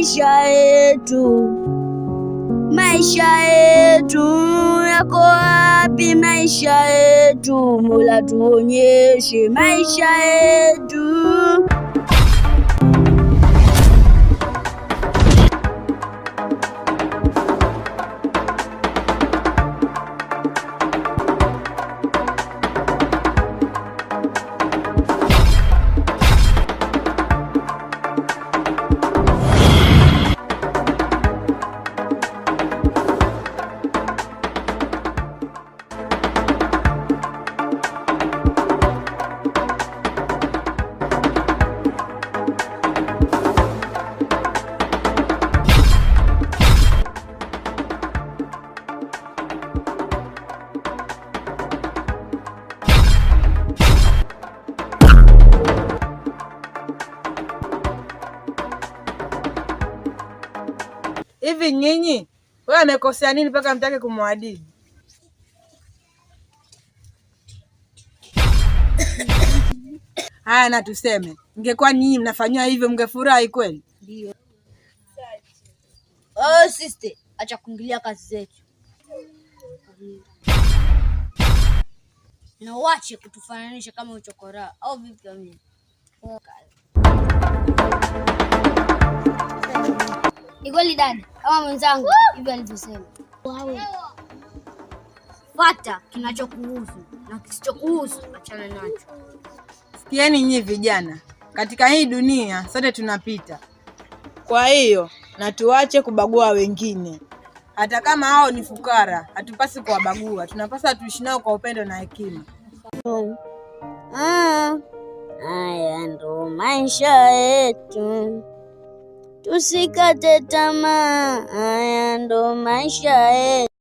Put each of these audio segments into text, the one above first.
maisha yetu, maisha yetu yako wapi? Maisha yetu Mola tuonyeshe maisha yetu. Hivi nyinyi, wewe amekosea nini mpaka mtake kumwadhibu? Haya, na tuseme ingekuwa nyinyi mnafanywa hivyo mngefurahi kweli? Ndio. Sister, acha kuingilia kazi zetu. Na uache kutufananisha kama uchokora au vipi mimi? Igoli dada, kama mwenzangu hivyo alivyosema. Fuata kinachokuhusu na kisichokuhusu achana nacho. Sikieni nyinyi vijana, katika hii dunia sote tunapita. Kwa hiyo na tuache kubagua wengine. Hata kama hao ni fukara, hatupasi kuwabagua. Tunapaswa tuishi nao kwa upendo na hekima. Haya ndo maisha yetu, tusikate tamaa. Haya ndo maisha yetu.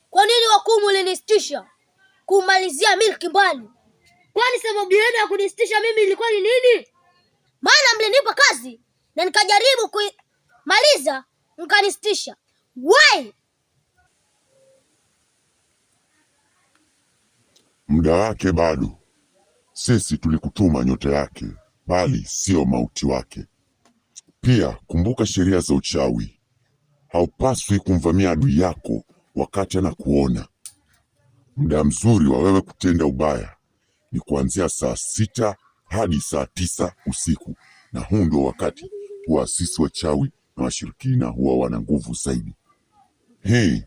Kwa nini wakumu ulinistisha kumalizia milki mbali? Kwani sababu yenu ya kunistisha mimi ilikuwa ni nini? Maana mlinipa kazi na nikajaribu kuimaliza mkanistisha. Why? Muda wake bado. Sisi tulikutuma nyota yake, bali sio mauti wake. Pia kumbuka sheria za uchawi. Haupaswi kumvamia adui yako wakati anakuona. Muda mzuri wa wewe kutenda ubaya ni kuanzia saa 6 hadi saa 9 usiku, na huu ndio wakati huwa sisi wachawi na washirikina huwa wana nguvu zaidi. Hii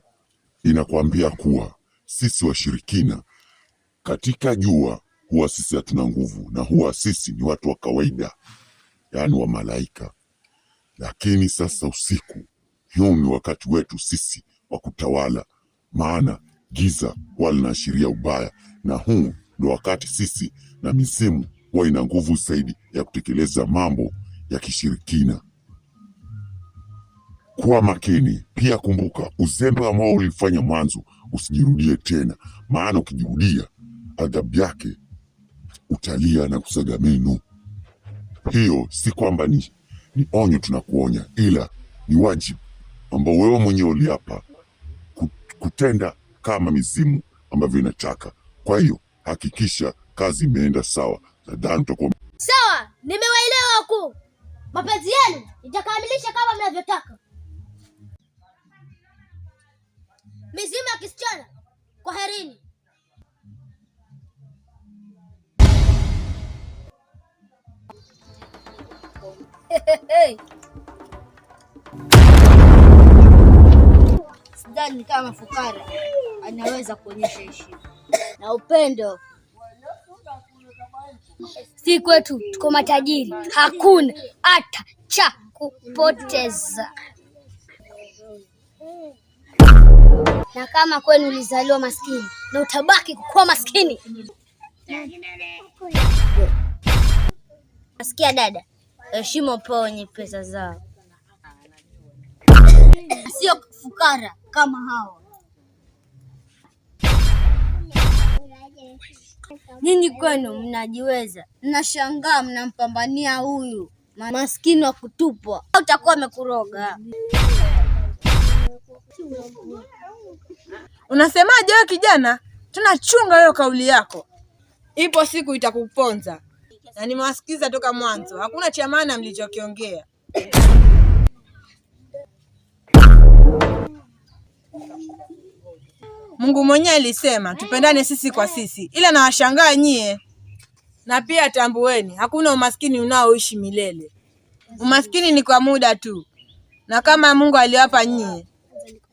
inakwambia kuwa sisi washirikina katika jua huwa sisi hatuna nguvu, na huwa sisi ni watu wa kawaida, yaani wa malaika. Lakini sasa usiku, huu ni wakati wetu sisi wa kutawala, maana giza huwa linaashiria ubaya, na huu ndio wakati sisi na misimu huwa ina nguvu zaidi ya kutekeleza mambo ya kishirikina. Kuwa makini. Pia kumbuka, uzembe ambao ulifanya mwanzo usijirudie tena, maana ukijirudia adhabu yake utalia na kusaga meno. Hiyo si kwamba ni onyo tunakuonya, ila ni wajibu ambao wewe mwenyewe uliapa kutenda kama mizimu ambavyo inataka. Kwa hiyo hakikisha kazi imeenda sawa. Nadhani utakuwa sawa. Nimewaelewa wakuu. Mapenzi yenu nitakamilisha kama mnavyotaka. Mizimu ya kisichana, kwaherini. Sidhani kama fukara anaweza kuonyesha heshima na upendo. Si kwetu, tuko matajiri, hakuna hata cha kupoteza. Na kama kwenu ulizaliwa maskini na utabaki kuwa maskini. Nasikia dada, heshima kwa wenye pesa zao, sio fukara kama hao. Nyinyi kwenu mnajiweza, mnashangaa mnampambania huyu maskini wa kutupwa. Utakuwa amekuroga. Unasemaje wewe kijana? Tunachunga hiyo kauli yako. Ipo siku itakuponza. Na nimewasikiza toka mwanzo. Hakuna cha maana mlichokiongea. Mungu mwenyewe alisema tupendane sisi kwa sisi. Ila nawashangaa nyie. Na pia tambueni, hakuna umaskini unaoishi milele. Umaskini ni kwa muda tu. Na kama Mungu aliwapa nyie,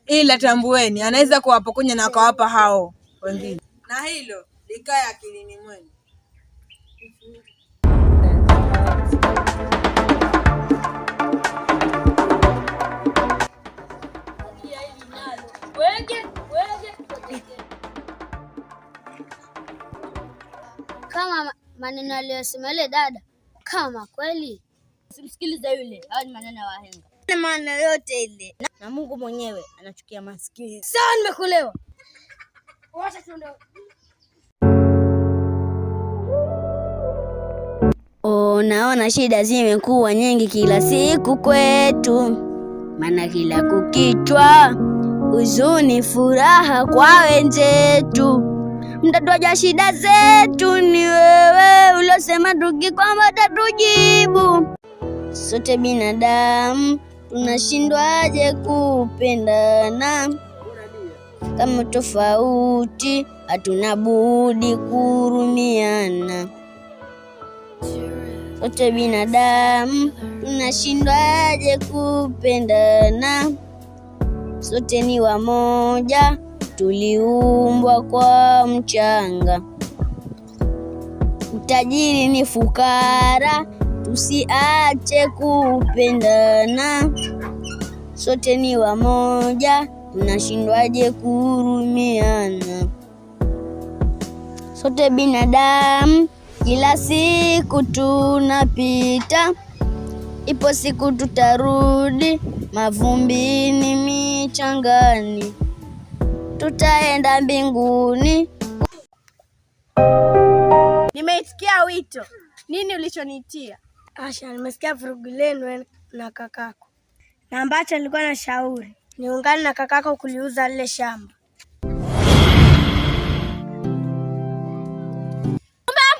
ila tambueni anaweza kuwapokonya na akawapa hao wengine. Na hilo likae akilini mwenu. Kama maneno aliyosema yule dada, kama kweli simsikiliza yule, hao ni maneno ya wahenga. Na maana yote ile. Na Mungu mwenyewe anachukia maskini. Sawa, nimekuelewa. Wacha tuondoke. Naona shida zimekuwa nyingi kila siku kwetu, maana kila kukichwa huzuni, furaha kwa wenzetu. Mtatuaja shida zetu ni wewe, uliosema tukikwamba tatujibu. Sote binadamu tunashindwaje kupendana? Kama tofauti hatuna budi kuhurumiana. Sote binadamu tunashindwaje kupendana? Sote ni wamoja, tuliumbwa kwa mchanga. Utajiri ni fukara, tusiache kupendana. Sote ni wamoja, tunashindwaje kuhurumiana? Sote binadamu, kila siku tunapita, ipo siku tutarudi mavumbini, michangani, tutaenda mbinguni. Nimeitikia wito. Nini ulichoniitia? Asha, nimesikia vurugu lenu na kakako, na ambacho nilikuwa na shauri niungane na kakako kuliuza lile shamba.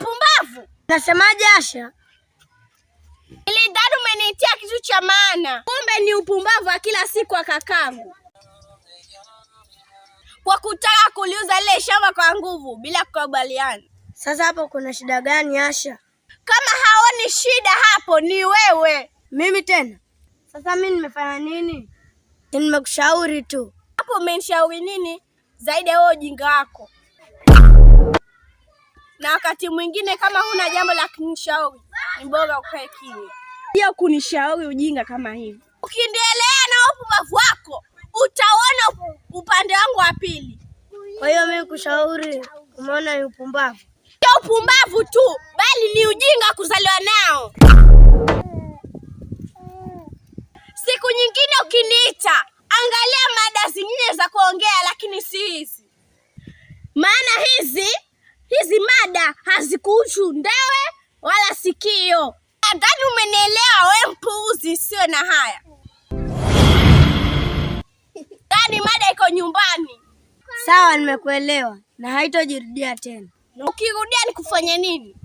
Mpumbavu! Nasemaje Asha? Nilidhani umeniitia kitu cha maana. Kumbe ni upumbavu wa kila siku wa kakangu, kwa kutaka kuliuza lile shamba kwa nguvu bila kukubaliana. Sasa hapo kuna shida gani Asha? Kama haoni shida hapo ni wewe. Mimi tena? Sasa mimi nimefanya nini? Nimekushauri tu. Hapo umenishauri nini zaidi ya wewe ujinga wako? Na wakati mwingine kama huna jambo la kunishauri, ni bora ukae kimya. Sio kunishauri ujinga kama hivi. Ukiendelea na upumbavu wako, utaona upande wangu wa pili. Kwa hiyo mimi kushauri umeona ni upumbavu? Sio upumbavu tu, bali ni ujinga kuzaliwa nao. Siku nyingine ukiniita, angalia mada zingine za kuongea, lakini si hizi. Maana hizi mada hazikuhusu ndewe wala sikio. Nadhani umenielewa wewe mpuuzi, sio na haya. Yaani mada iko nyumbani. Sawa, nimekuelewa na haitojirudia tena. Ukirudia nikufanye nini?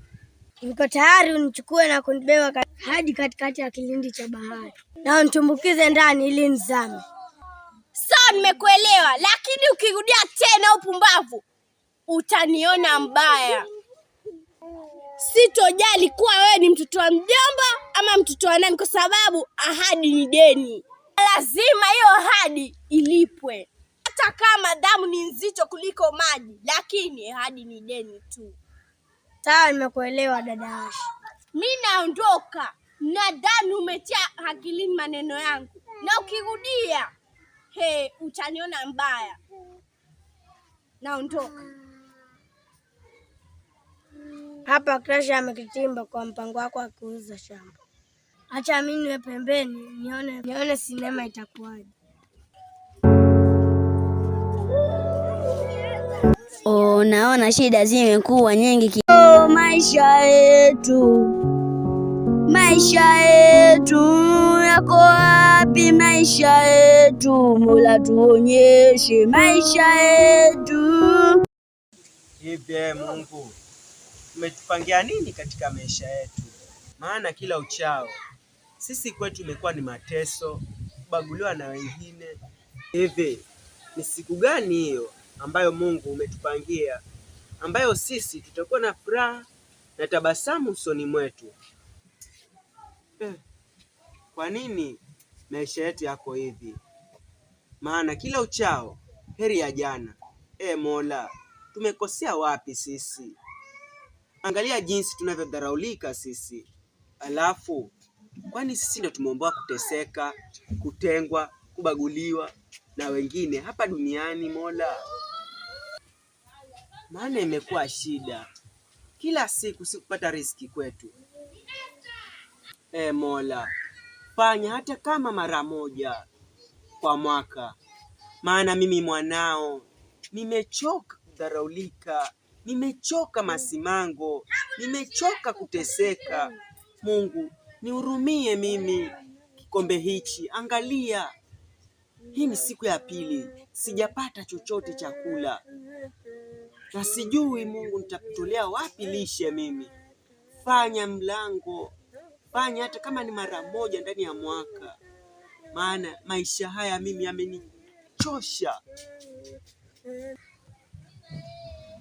Niko tayari unichukue na kunibeba hadi katikati ya kilindi cha bahari na unitumbukize ndani ili nizame. Sawa, nimekuelewa, lakini ukirudia tena upumbavu, utaniona mbaya. Sitojali kuwa wewe ni mtoto wa mjomba ama mtoto wa nani, kwa sababu ahadi ni deni. Lazima hiyo ahadi ilipwe. Hata kama damu ni nzito kuliko maji, lakini ahadi ni deni tu. Sawa, nimekuelewa dada Asha. Mimi naondoka. Nadhani umetia akilini maneno yangu. Na ukirudia, utaniona mbaya. Naondoka. Hapa Crash amekitimba kwa mpango wako wa kuuza shamba. Acha mimi niwe pembeni nione sinema itakuwaje. Naona shida zimekuwa nyingi maisha yetu yako wapi? Maisha yetu Mola tuonyeshe maisha yetu. Hivi Mungu umetupangia nini katika maisha yetu? Maana kila uchao sisi kwetu imekuwa ni mateso, kubaguliwa na wengine. Hivi ni siku gani hiyo ambayo Mungu umetupangia, ambayo sisi tutakuwa na furaha na tabasamu usoni mwetu? Kwa nini maisha yetu yako hivi? Maana kila uchao heri ya jana. Mola, tumekosea wapi sisi? Angalia jinsi tunavyodharaulika sisi. Alafu kwani sisi ndio tumeomba kuteseka, kutengwa, kubaguliwa na wengine hapa duniani Mola? Maana imekuwa shida kila siku sikupata riziki kwetu. Mola, fanya hata kama mara moja kwa mwaka, maana mimi mwanao nimechoka kudharaulika, nimechoka masimango, nimechoka kuteseka. Mungu nihurumie mimi kikombe hichi. Angalia, hii ni siku ya pili sijapata chochote chakula, na sijui Mungu nitakutolea wapi lishe mimi. Fanya mlango, fanya hata kama ni mara moja ndani ya mwaka, maana maisha haya mimi yamenichosha.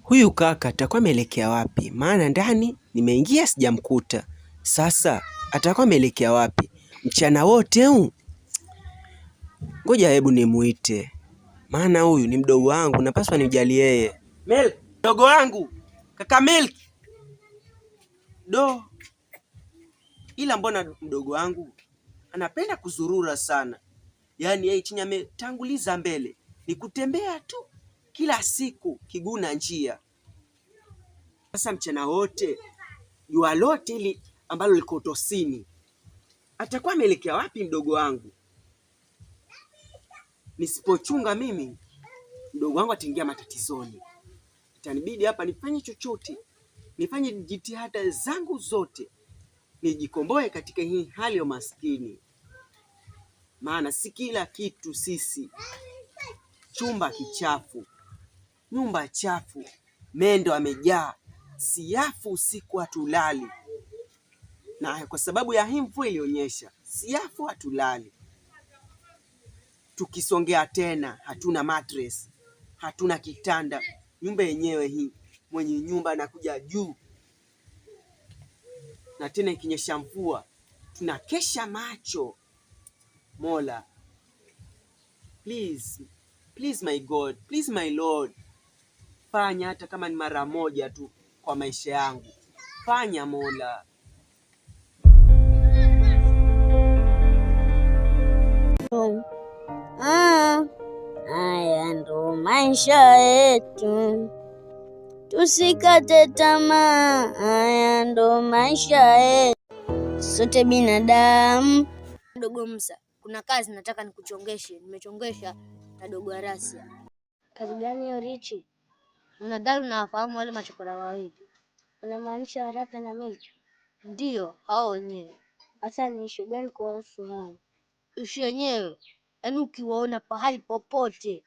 Huyu kaka atakuwa ameelekea wapi? Maana ndani nimeingia sijamkuta. Sasa atakuwa ameelekea wapi mchana wote huu? Ngoja hebu nimuite, maana huyu ni mdogo wangu, napaswa nimjali yeye. Milk, mdogo wangu, kaka Milk. Ila mbona mdogo wangu anapenda kuzurura sana? Yaani yeye chini ametanguliza mbele, ni kutembea tu kila siku kiguna njia. Sasa mchana wote jua lote ili ambalo liko utosini, atakuwa ameelekea wapi mdogo wangu? Nisipochunga mimi, mdogo wangu ataingia matatizoni. Itanibidi hapa nifanye chochote, nifanye jitihada zangu zote, nijikomboe katika hii hali ya maskini. Maana si kila kitu sisi. Chumba kichafu, nyumba chafu, mendo amejaa, siafu usiku hatulali. Na kwa sababu ya hii mvua ilionyesha, siafu hatulali. Tukisongea tena hatuna mattress, hatuna kitanda. Nyumba yenyewe hii, mwenye nyumba anakuja juu. Na tena ikinyesha mvua tunakesha macho. Mola, please my God, please my Lord, fanya hata kama ni mara moja tu kwa maisha yangu. Fanya Mola. Haya ndo maisha yetu, tusikate tamaa. Haya ndo maisha yetu, sote binadamu. Dogo Musa, kuna kazi nataka nikuchongeshe. Nimechongesha na dogo Arasia. Kazi gani hiyo Richi? Nadhani unawafahamu wale machokora wawili. Unamaanisha Arafa na Milk? Ndio, hao wenyewe. Hasa ni issue gani kuhusu hao? Issue yenyewe, yaani ukiwaona pahali popote,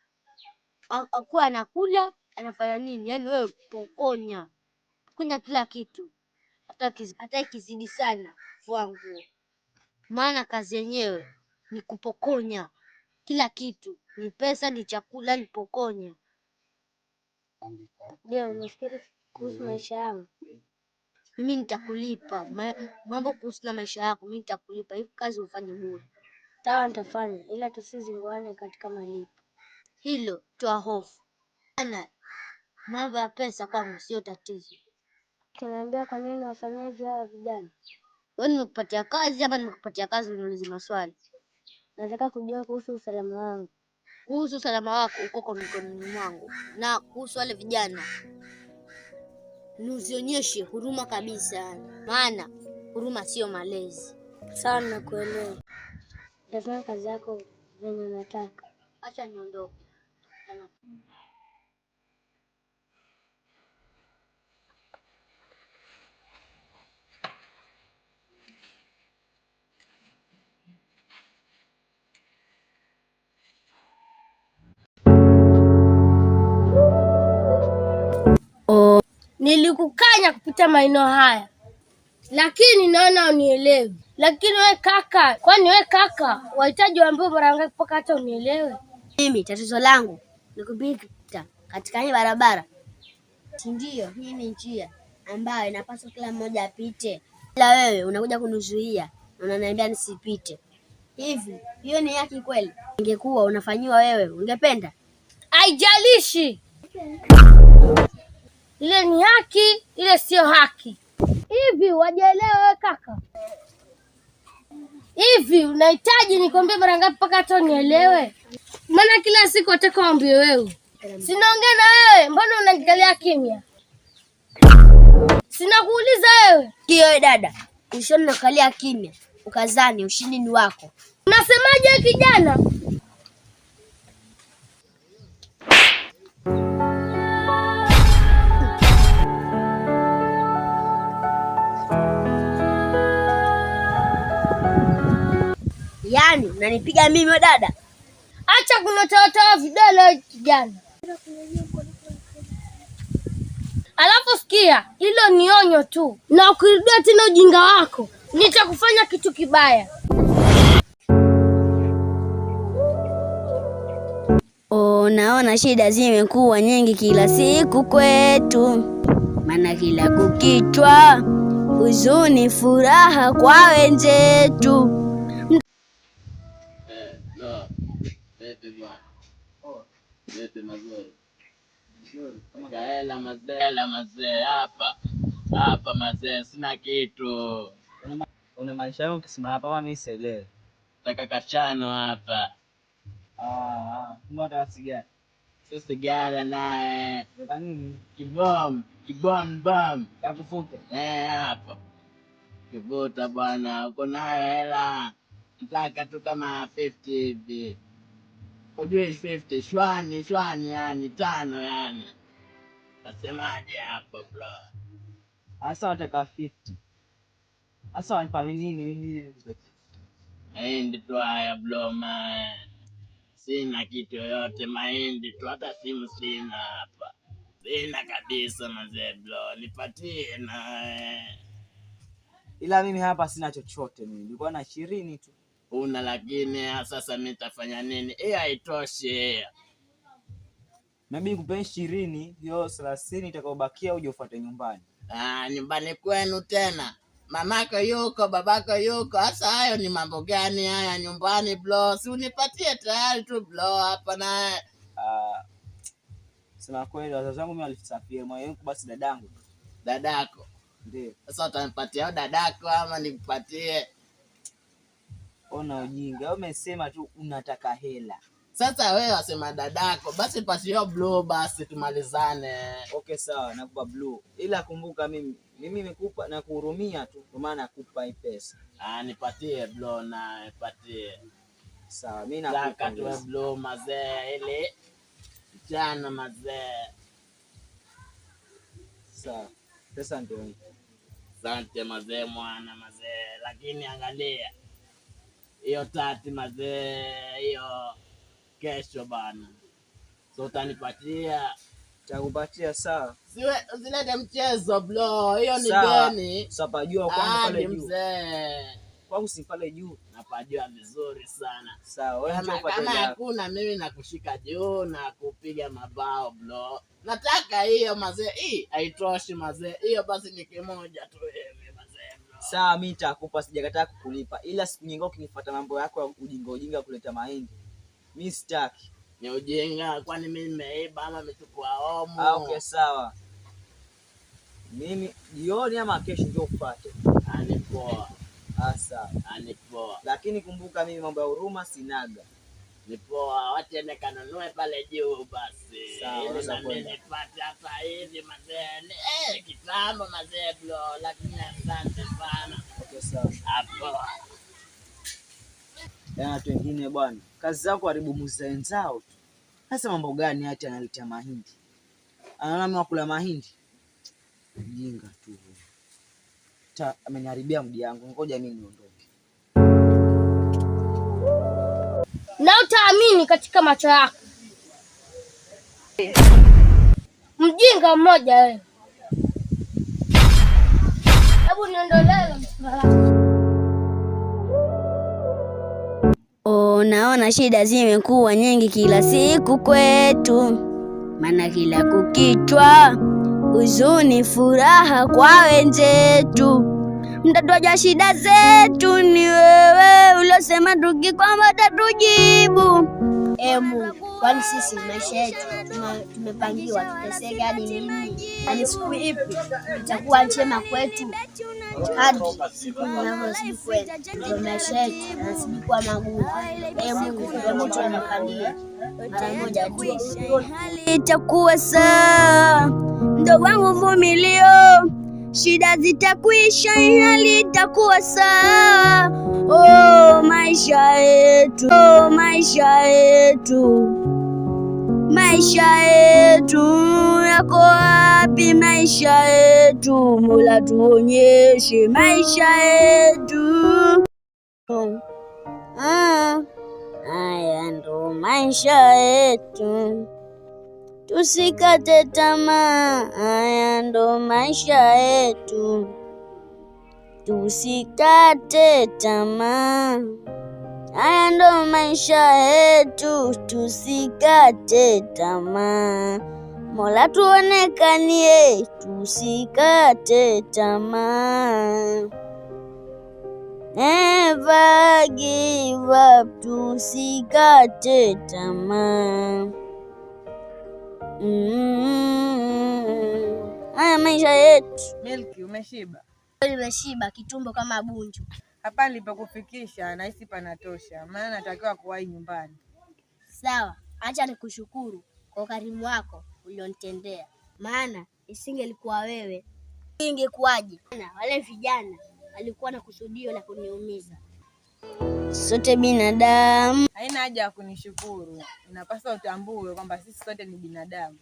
akuwa anakula, anafanya nini, yaani wewe pokonya kila kitu, hata ikizidi sana fua nguo. Maana kazi yenyewe ni kupokonya kila kitu, ni pesa, ni chakula, ni pokonya. Ndio, unafikiri kuhusu maisha yangu? Mimi nitakulipa mambo kuhusu na maisha yako, mimi nitakulipa. Hiyo kazi ufanye bure. Sawa, nitafanya, ila tusizinguane katika malipo. Hilo toa hofu. Ana mambo ya pesa kwangu sio tatizo. Kuniambia kwa nini wafanyia hivyo hawa vijana? Wewe nimekupatia kazi ama nimekupatia kazi uniulize maswali? Nataka kujua kuhusu usalama wangu. Kuhusu usalama wako uko kwa mikononi mwangu. Na kuhusu wale vijana, Usionyeshe huruma kabisa, maana huruma sio malezi. Sawa, nakuelewa. Nafanya kazi yako venye nataka. Acha niondoke. Nilikukanya kupita maeneo haya, lakini naona unielewi. Lakini we kaka, kwani we kaka wahitaji waambiwe mara ngapi mpaka hata unielewe? Mimi tatizo langu ni kupita katika hii barabara, si ndio? Hii ni njia ambayo inapaswa kila mmoja apite, ila wewe unakuja kunizuia na unaniambia nisipite. Hivi hiyo ni haki kweli? Ingekuwa unafanyiwa wewe, ungependa? Haijalishi ile ni haki, ile sio haki. Hivi wajaelewa wewe kaka? Hivi unahitaji nikwambie mara ngapi mpaka hata unielewe? Maana kila siku nataka waambie wewe. Sinaongea na wewe, mbona unanikalia kimya? Sinakuuliza wewe. Kiyo dada, ushoni nakalia kimya, ukazani ushindi ni wako. Unasemaje kijana? Yaani unanipiga mimi dada? Acha kunotoa vidole kijana. Alafu sikia, hilo ni onyo tu, na ukirudia tena ujinga wako nitakufanya kitu kibaya. Naona shida zimekuwa nyingi kila siku kwetu, maana kila kukichwa huzuni, furaha kwa wenzetu. Hela mazee, hapa mazee, sina kitu. Unamaanisha wewe ukisema hapa mimi sielewi. Nataka kachano hapa. Mbona sigara? Sio sigara naye. Kwa nini? Kibom. Yakufuke. Hapa. Kivuta bwana, uko nayo hela. Nataka tu kama 50 hivi. Ujue 50 shwani yani 5 yani. Nasemaje hapo bro? Asa wataka 50. Asa wanipa nini? Mahindi tu haya bro man. Sina kitu yoyote, mahindi tu, hata simu sina hapa. Sina kabisa mazee bro, nipatie na. Ila mimi hapa sina chochote, mimi nilikuwa na 20 tu. Una lakini sasa mimi nitafanya nini? Haitoshi. Mimi nikupe 20, hiyo 30 itakayobakia uje ufuate nyumbani. Nyumbani kwenu tena? Mamako yuko, babako yuko. Sasa hayo ni mambo gani haya nyumbani bro? Si unipatie tayari tu bro hapa naye. Sema kweli wazazi wangu mimi walisafiri, moyo wangu basi dadangu. Dadako? Ndio. Sasa utanipatia dadako ama nikupatie? Ona ujinga. Wewe umesema tu unataka hela. Sasa wewe wasema dadako, basi patia blue basi tumalizane. Okay sawa, nakupa blue. Ila kumbuka mimi nimekupa na kuhurumia tu, kwa maana nakupa hii pesa. Nipatie blue na nipatie. Sawa, mimi nakupa tu blue mazee ile. Jana mazee. Sawa. Pesa ndio hii. Asante mazee mwana mazee, lakini angalia. Hiyo 30 mazee, hiyo kesho bana. So utanipatia? Takupatia sawa. Siwe usilete mchezo bro, hiyo ni deni. Sapajua kwangu pale juu. Mzee. Kwangu si pale juu. Napajua vizuri sana. Sawa, wewe njoo upate. Kama hakuna mimi nakushika juu na kupiga mabao bro. Nataka hiyo mazee, hii haitoshi mazee. Hiyo basi ni kimoja tu hivi mazee bro. Sawa, mimi nitakupa, sijakataa kukulipa. Ila siku nyingine ukinifuata mambo yako ya ujinga kuleta mahindi, mimi sitaki. Ni ujinga, kwani mimi nimeiba ama nimechukua homo? Okay sawa. Mimi jioni ama kesho ndio upate. Ni poa. Sawa. Ni poa. Lakini kumbuka mimi mambo ya huruma sinaga. Ni poa, wacha ende kanunue pale juu basi. Ili na mimi nipate hata hivi mazee. Kitambo mazee bro, lakini asante sana. Okay, sawa. Hapo. Watu wengine bwana, kazi zako haribu muza wenzao. Sasa mambo gani hata analeta mahindi? Anaona mimi nakula mahindi. Mjinga tu. Ameniharibia mdi yangu. Ngoja mimi niondoke. Na utaamini katika macho yako. Mjinga mmoja wewe. Hebu niondolee msala. Naona shida zimekuwa nyingi kila siku kwetu, maana kila kukichwa huzuni, furaha kwa wenzetu. Mtatuaja shida zetu ni wewe, ulosema tukikwamba tatujibu. Mungu, kwani sisi maisha yetu tumepangiwa tuteseke hadi lini? Hadi siku ipi itakuwa njema kwetu? Hadi siku zinavyozidi kwenda ndio maisha yetu yanazidi kuwa magumu. Mungu, hebu tuangalie mara moja tu, hali itakuwa sawa. Ndugu wangu vumilio, shida zitakwisha, hali itakuwa sawa. Maisha yetu, maisha yetu, maisha yetu yako wapi? Maisha yetu Mola tuonyeshe maisha yetu. Haya ndo maisha yetu, tusikate tamaa. Haya ndo maisha yetu, tusikate tamaa. Haya ndo maisha yetu, tusikate tamaa. Mola tuonekanie, tusikate tamaa. Never give up, tusikate tamaa. Haya maisha yetu. Milky, umeshiba? Nimeshiba kitumbo kama bunju. Hapa nilipokufikisha nahisi panatosha, maana natakiwa kuwahi nyumbani. Sawa, acha nikushukuru kwa ukarimu wako ulionitendea, maana isingelikuwa wewe ingekuwaje? Wale vijana walikuwa na kusudio la kuniumiza. Sote binadamu. Haina haja ya kunishukuru, inapaswa utambue kwamba sisi sote ni binadamu,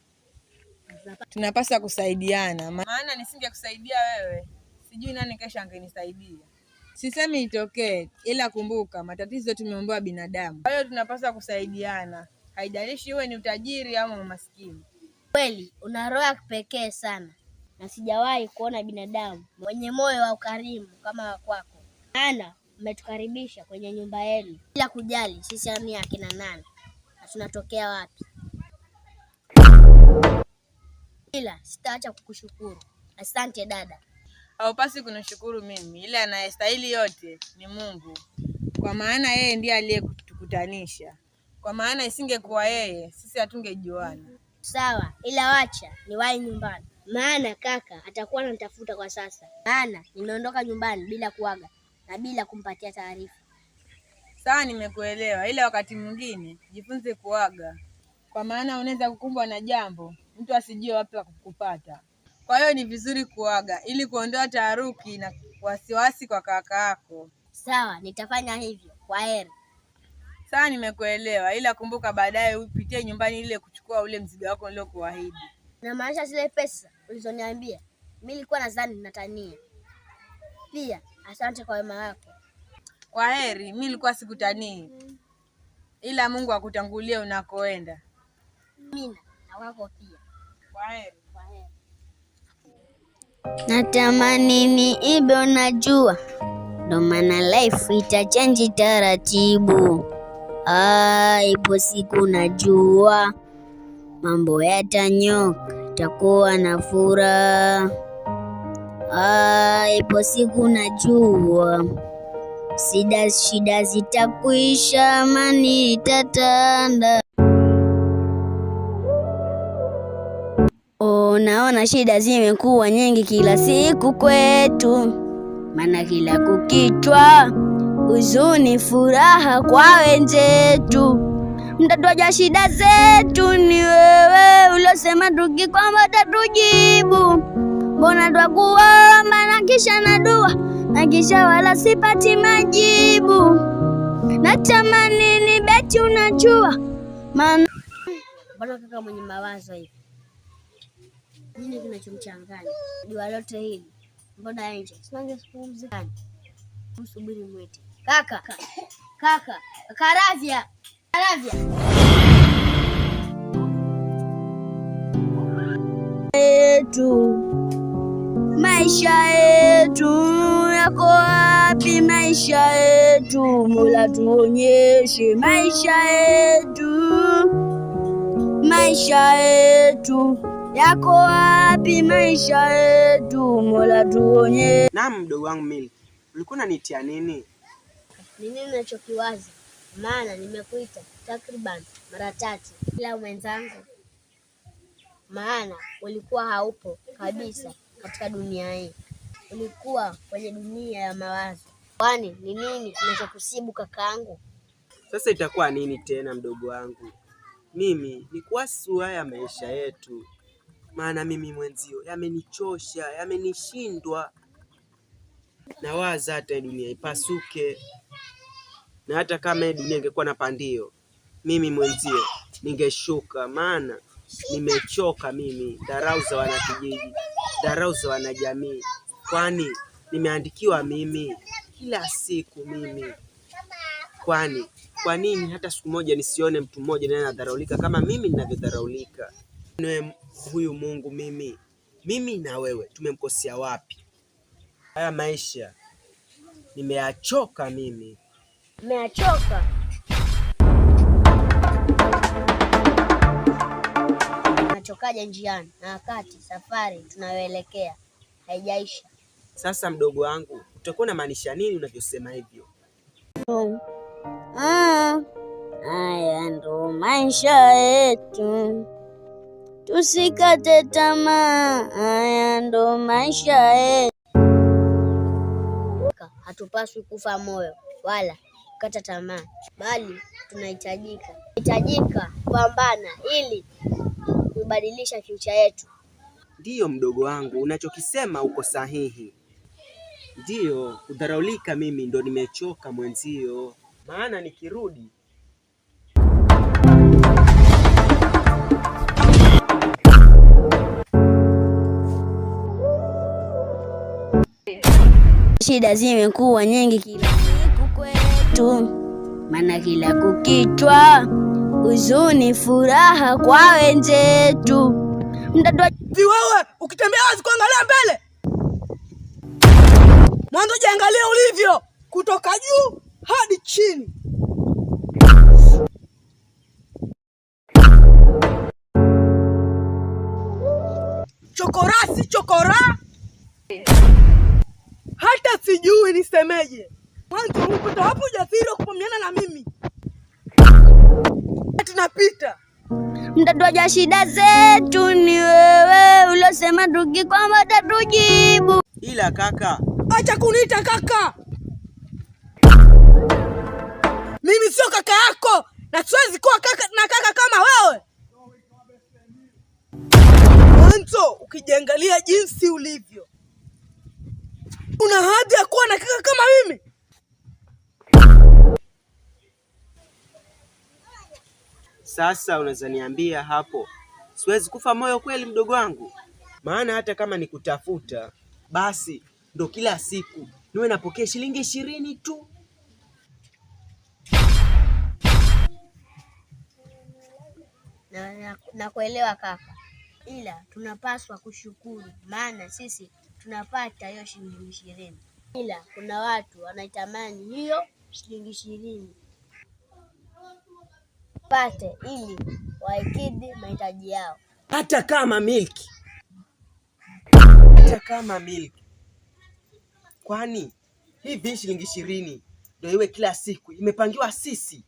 tunapaswa kusaidiana. Maana nisingekusaidia wewe, sijui nani kesho angenisaidia. Sisemi itokee, ila kumbuka matatizo tumeombewa binadamu. Kwa hiyo tunapaswa kusaidiana, haijalishi uwe ni utajiri au maskini. Kweli una roho ya kipekee sana, na sijawahi kuona binadamu mwenye moyo wa ukarimu kama kwako. Maana umetukaribisha kwenye nyumba yenu bila kujali sisi ni akina nani na tunatokea wapi. Ila sitaacha kukushukuru. Asante dada. Haupasi kunishukuru mimi, ila anayestahili yote ni Mungu, kwa maana yeye ndiye aliyetukutanisha. Kwa maana isingekuwa yeye sisi hatungejuana. Sawa, ila wacha niwahi nyumbani, maana kaka atakuwa ananitafuta kwa sasa, maana nimeondoka nyumbani bila kuaga na bila kumpatia taarifa. Sawa, nimekuelewa, ila wakati mwingine jifunze kuaga, kwa maana unaweza kukumbwa na jambo mtu asijue wapi wa kukupata. Kwa hiyo ni vizuri kuaga ili kuondoa taharuki na wasiwasi kwa kaka yako. Sawa, nitafanya hivyo. Kwaheri. Sawa, nimekuelewa, ila kumbuka baadaye upitie nyumbani ile kuchukua ule mzigo wako niliokuahidi. Na maanisha zile pesa ulizoniambia, mimi nilikuwa nadhani natania. Pia asante kwa wema wako. Kwaheri, mimi nilikuwa sikutanii. Ila Mungu akutangulie unakoenda. Mimi na wako pia. Kwaheri. Natamani niibe, unajua, ndo maana life itachange taratibu. Ipo siku najua mambo yatanyoka, takuwa na furaha. Ipo siku najua shida zitakwisha, amani itatanda. Naona shida zimekuwa nyingi kila siku kwetu, maana kila kukichwa huzuni, furaha kwa wenzetu. mtatuacha shida zetu ni wewe, ulosema tukikwamba utatujibu. Mbona twakuomba na kisha na dua na kisha wala sipati majibu. Natamani ni beti unajua maana. Mbona kaka mwenye mawazo hivi? Nini kinachomchanganya? Jua lote hili. Mbona nje? Sinange kupumzika. Msubiri mwete. Kaka. Karavya. Maisha yetu yako wapi? Maisha yetu Mola tuonyeshe. Maisha yetu yako wapi? Maisha yetu Mola tuonyeshe. Naam, mdogo wangu Milk, ulikuwa unanitia nini? Ni nini ninachokiwaza? Maana nimekuita takriban mara 3 kila mwenzangu, maana ulikuwa haupo kabisa katika dunia hii. Ulikuwa kwenye dunia ya mawazo. Kwani ni nini kinachokusibu kakaangu? Sasa itakuwa nini tena mdogo wangu? Mimi ni kuhusu haya maisha yetu, maana mimi mwenzio yamenichosha, yamenishindwa. Nawaza hata dunia ipasuke, na hata kama dunia ingekuwa na pandio, mimi mwenzio ningeshuka, maana nimechoka mimi. Dharau za wanakijiji, dharau za wanajamii, kwani nimeandikiwa mimi kila siku mimi. Kwani kwa nini hata siku moja nisione mtu mmoja naye anadharaulika kama mimi ninavyodharaulika? Huyu Mungu, mimi na wewe tumemkosea wapi? Haya maisha nimeachoka mimi. Nimeachoka. Nachokaje njiani na wakati safari tunayoelekea haijaisha? Sasa mdogo wangu, utakuwa unamaanisha nini unavyosema hivyo? Haya ndo maisha yetu, tusikate tamaa. Haya ndo maisha yetu. Hatupaswi kufa moyo wala kukata tamaa, bali tunahitajika kupambana ili kubadilisha future yetu. Ndiyo mdogo wangu, unachokisema uko sahihi. Ndiyo, kudharaulika mimi ndo nimechoka mwenzio, maana nikirudi shida zimekuwa nyingi kila siku kwetu, maana kila kukichwa huzuni, furaha kwa wenzetu. Wewe ukitembea wazi kuangalia mbele, mwanzo jiangalia ulivyo kutoka juu hadi chini. Chokora si chokora, hata sijui nisemeje. Mwanzo upata hapo ujasiri kupambana na mimi. Tunapita. Mtatuacha shida zetu ni wewe, ulosema tukikwamba utatujibu. Ila kaka, acha kuniita kaka. Mimi sio kaka yako na siwezi kuwa kaka kama wewe. Mwanzo ukijiangalia jinsi ulivyo, una hadhi ya kuwa na kaka kama mimi? Sasa unaweza niambia hapo siwezi kufa moyo kweli mdogo wangu? Maana hata kama nikutafuta, basi ndo kila siku niwe napokea shilingi 20 tu. Na kuelewa kaka, ila tunapaswa kushukuru, maana sisi tunapata hiyo shilingi 20, ila kuna watu wanaitamani hiyo shilingi 20 pate ili waikidhi mahitaji yao. Hata kama milk. Kwani hivi shilingi 20 ndio iwe kila siku imepangiwa sisi?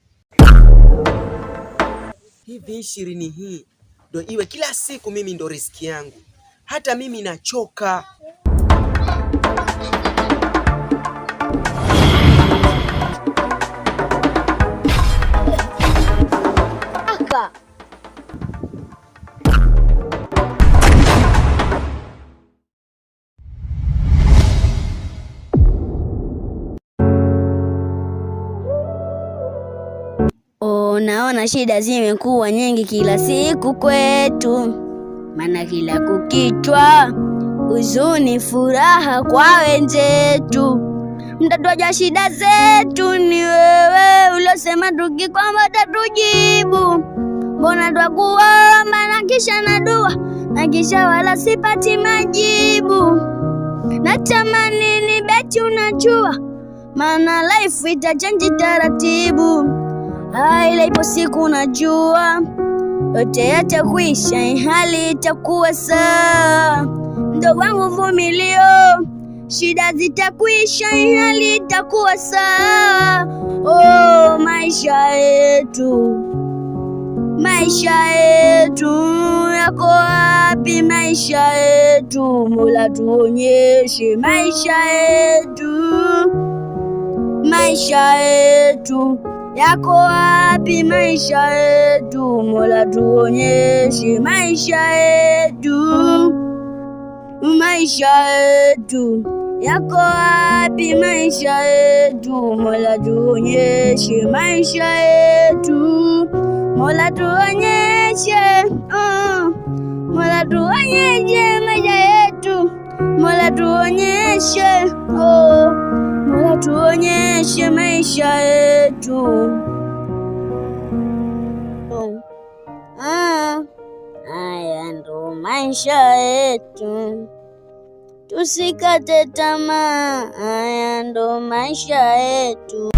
Hivi 20 hii ndio iwe kila siku mimi ndo riziki yangu? Hata mimi nachoka. Unaona shida zimekuwa nyingi kila siku kwetu, maana kila kukichwa huzuni, furaha kwa wenzetu. Mtatuaja shida zetu ni wewe, ulosema tukikwamba utatujibu. Mbona twakuomba na kisha na dua, na kisha wala sipati majibu. Natamani ni beti unajua, maana life itachange taratibu. Ila ipo siku najua yote yatakuisha, hali itakuwa sawa. Ndugu wangu vumilio, shida zitakuisha, hali itakuwa sawa. Oh, maisha yetu yako wapi? Maisha yetu Mola tuonyeshe. Maisha yetu yako wapi? Maisha yetu Mola tuonyeshe. Maisha yetu yako wapi? Maisha yetu Mola tuonyeshe. Maisha yetu Mola tuonyeshe. Mola tuonyeshe maisha yetu. Mola tuonyeshe. Mola tuonyeshe maisha yetu. Haya ndo maisha yetu, tusikate tamaa. Haya ndo maisha yetu.